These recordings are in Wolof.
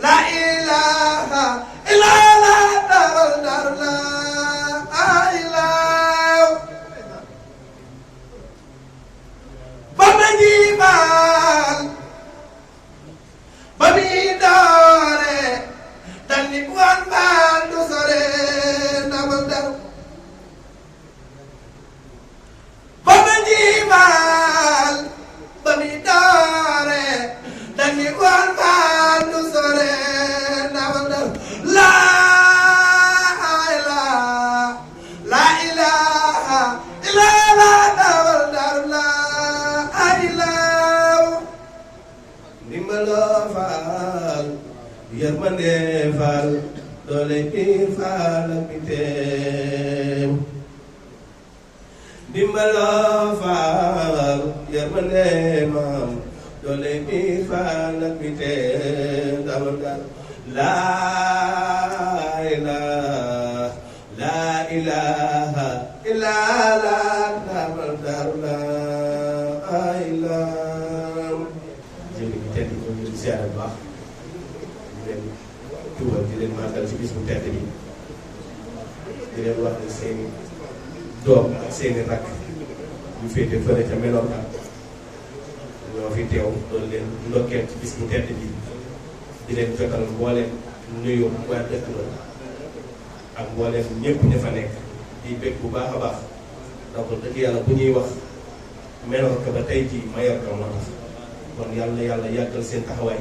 la ilaha illa la daral dar la ilaha ba ma jiibal ba mi doore tani wan bal du sore daral dar ba ma jiibal ba mi doore tani wan bal du sore daral dar la ilaha illa la daral dar la ilaha ndimbalo faal yërmande faal doole biir faal ak biteem ndimbalo faal yërmande maam doole biir faal ak biteem damal dal laa ilaha illa la damal dal laa ilaha jëli bi tedd ko ñu ziyaare bu baax di leen tuubal di leen màggal ci bis bu tedd bi di leen wax ne seeni doom ak seeni rakk yu féete fële ca Meloka ñoo fi teew doon leen ndokkeel ci bis bu tedd bi di leen jotal mbooleem nuyu waa dëkk la ak mbooleem ñëpp ña fa nekk di bég bu baax a baax donc dëgg yàlla bu ñuy wax Meloka ba tey jii Mallorca moo tax kon yàlla yàlla yàggal seen taxawaay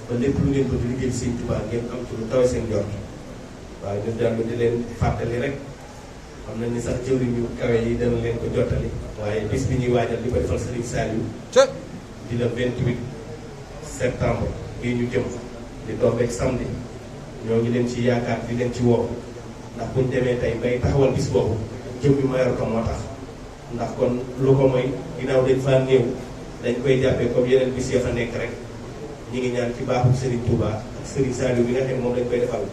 ba lépp lu ngeen bëgg liggéey Sëñ Tuubaa ngeen am ci lu kawe seen jot waaye ñu dellu di leen fàttali rek xam nañ ni sax jëwriñ ñu kawe yi dana leen ko jottali waaye bis bi ñuy waajal di ko defal Serigne Saliou di le 28 septembre bii ñu jëm di tombeek samedi ñoo ngi leen ci yaakaar di leen ci woo ndax buñ demee tey bay taxawal bis boobu jëm bi Mallorca moo tax ndax kon lu ko mooy ginnaaw dañ fa néew dañ koy jàppee comme yeneen bis ya fa nekk rek ñi ngi ñaan ci baaxu Serigne Touba ak Serigne Saliou bi nga xam ne moom lañ koy defal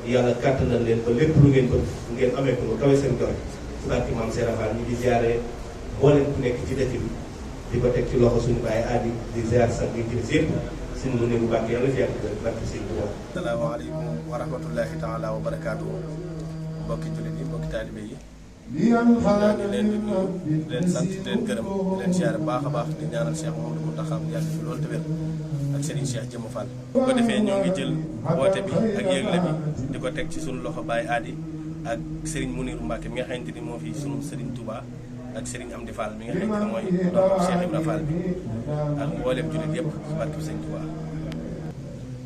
yàlla kàttanal leen ba lépp lu ngeen bëgg ngeen amee ko lu kawe seen jox ci barke Maam Serap Fall ñu di ziare mboolem ku nekk ci dëkk bi di ko teg ci loxo suñu bàyyi aadi di ziar sax di jël yëpp suñu mu ne bu baax yàlla fi yàgg barke Serigne Touba. asalaamaaleykum wa rahmatullahi taala wa barakaatu mbokki jullit yi mbokki taalibe yi ñoo ngi leen di nuyu di leen sant di leen gërëm di leen siyaare baax a baax di ñaanal Cheikh Mouhamadou Mountakha yàgg fi loolu te wér ak Serigne Cheikh Jëmm Fall bu ko defee ñoo ngi jël woote bi ak yëgle bi di ko teg ci sunu loxo Baye Adi ak Serigne Mounirou Mbacke mi nga xamante ni moo fi sunu Serigne Touba ak Serigne Amdi Fall mi nga xamante ni mooy doomu Cheikh Ibra Fall bi ak mboolem jullit yëpp ci barke Serigne Touba.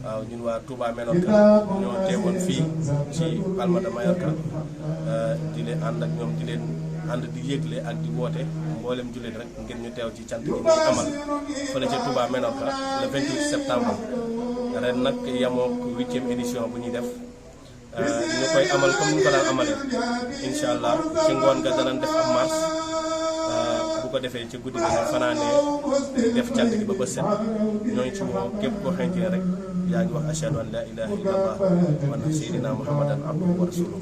waaw ñun waa Touba Meloka ñoo teewoon fii ci Palma de Mallorca di leen ànd ak ñoom di leen ànd di yëgle ak di woote mboolem jullit rek ngir ñu teew ci cant gi ñu amal fële ca Touba Meloka le 28 septembre ren nag yamoo 8e édition bu ñuy def ñu koy amal comme ñu ko daan amalee incha allah ci ngoon nga danañ def am marche bu ko defee ci guddi gi ñu fanaanee def cant gi ba bët set ñooñu ci woo képp koo xamante ne rek yaa ngi wax ashhadu an la ilaha illallah wa anna sayyidina muhammadan abduhu wa rasuluhu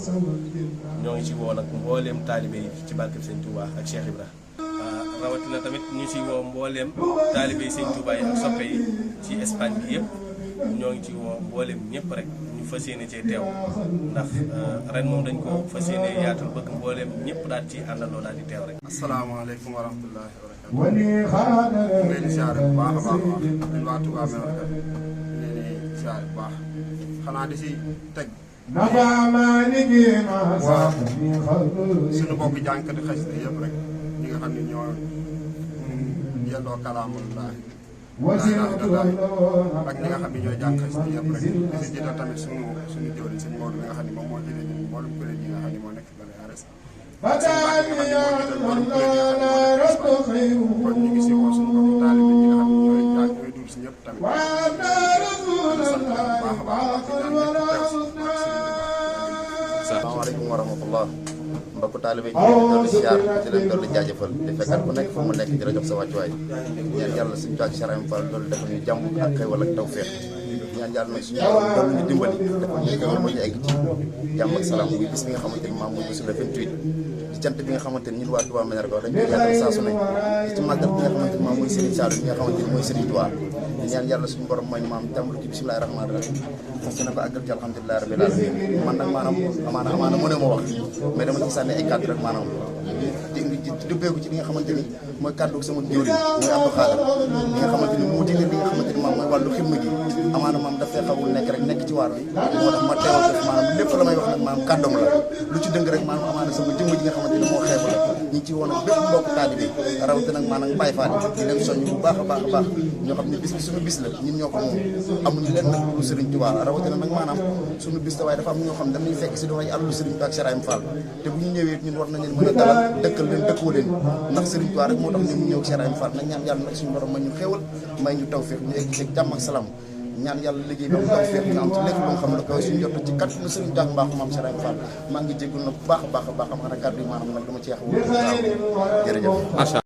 ñoo ngi ci woo nag mbooleem taalibe yi ci barkeb Sëñ Touba ak Cheikh Ibra rawatina tamit ñu ci woo mbooleem taalibe yi Sëñ Touba yi ak soppe yi ci Espagne bi yëpp ñoo ngi ci woo mbooleem ñëpp rek ñu fas yéene cee teew ndax ren moom dañ ko fas yéene yaatal bëgg mbooleem ñëpp daal ci àndandoo daal di teew rek. asalaamaaleykum wa rahmatullahi wa barakatuh. ñu ngi leen di siyaare bu baax a baax ñun waa Touba Meloka ñu leen di siyaare bu baax xanaa di si teg waaw suñu bokk jànkati xasida yëpp rek ñi nga xam ne ñoo yelloo kalaamullahi ak ñi nga xam ne ñooy jàng xasida yëpp rek di si jiital tamit suñu jëwriñ sëñ Maodo mi nga xam ne moom moo jiite ñun mboolem kuréel yi nga xam ne moo nekk ci bari ares kon ñu ngi si woo suñu bokk taalibe ñi nga xam ne ñooy jàng ñooy dul si ñëpp tamit sant bu baax a baax di ñaan ñëpp teew si asalaamaaleykum wa rahmatullah mbokk taalibe ñu ngi doon siyaar di leen doon jaajëfal di fekkat ku nekk fa mu nekk di la jox sa wàccuwaay ñaan yàlla suñu taag Sëriñ Fall doon defal ñu jàmm ak xéwal ak tawfeex ñaan yàlla nag suñu doon ñu dimbali defal ñu xéwal ba ñu egg ci jàmm ak salaam muy bis bi nga xamante ni maam mooy bisu le 28 di cant bi nga xamante ni ñun waa Touba Meloka dañ koy yaatal saa su ne ci màggal bi nga xamante ni maam mooy Serigne Saliou bi nga xamante ni mooy Serigne Touba di ñaan yàlla suñu borom mooy maam jàmbur ci bismillahi rahmaani rahim foofu na ko àggal ci alhamdulilahi rabbil alamin man nag maanaam amaana mu ne ma wax mais dama ci sànni ay kàddu rek maanaam di dubbeeku ci li nga xamante ni mooy kàddu sama jëwriñ mooy Abdou Khadre li nga xamante ni moo digle li nga xamante ni maam mooy wàllu xidma gi amaana maam dafay xawul nekk rek nekk ci waar bi moo tax ma teewal def maanaam lépp la may wax nag maanaam kàddoom la lu ci dëng rek maanaam amaana sama jëmm ji nga xamante ni moo xeebu la ñi ci woon ak bépp mbokk taalibe rawatina nag maanaam Baye Fall di leen soññ bu baax a baax a baax ñoo xam ne bis bi suñu bis la ñun ñoo ko moom amuñu leen nag lu Serigne Touba rawatina nag maanaam suñu bis la waaye dafa am ñoo xam dañuy fekk si doon ay àllu Serigne Touba ak Serigne Fall te bu ñu ñëwee ñun war nañ leen mën a dalal dëkkal leen dëkkoo leen ndax Serigne Touba rek moo tax ñu ñëw Serigne Fall nag ñaan yàlla nag suñu borom ma ñu xéewal may ñu tawfeex ñu egg ci jàmm ak salaam ñaan yàlla liggéey bi am tawfeex ñu am ci lépp lu nga xam ne ko suñu jot ci kat na Serigne Touba mbaaxu maam Serigne Fall maa ngi jéggul nag bu baax a baax a baax am xanaa kàddu yi maanaam nag dama ci wax jërëjëf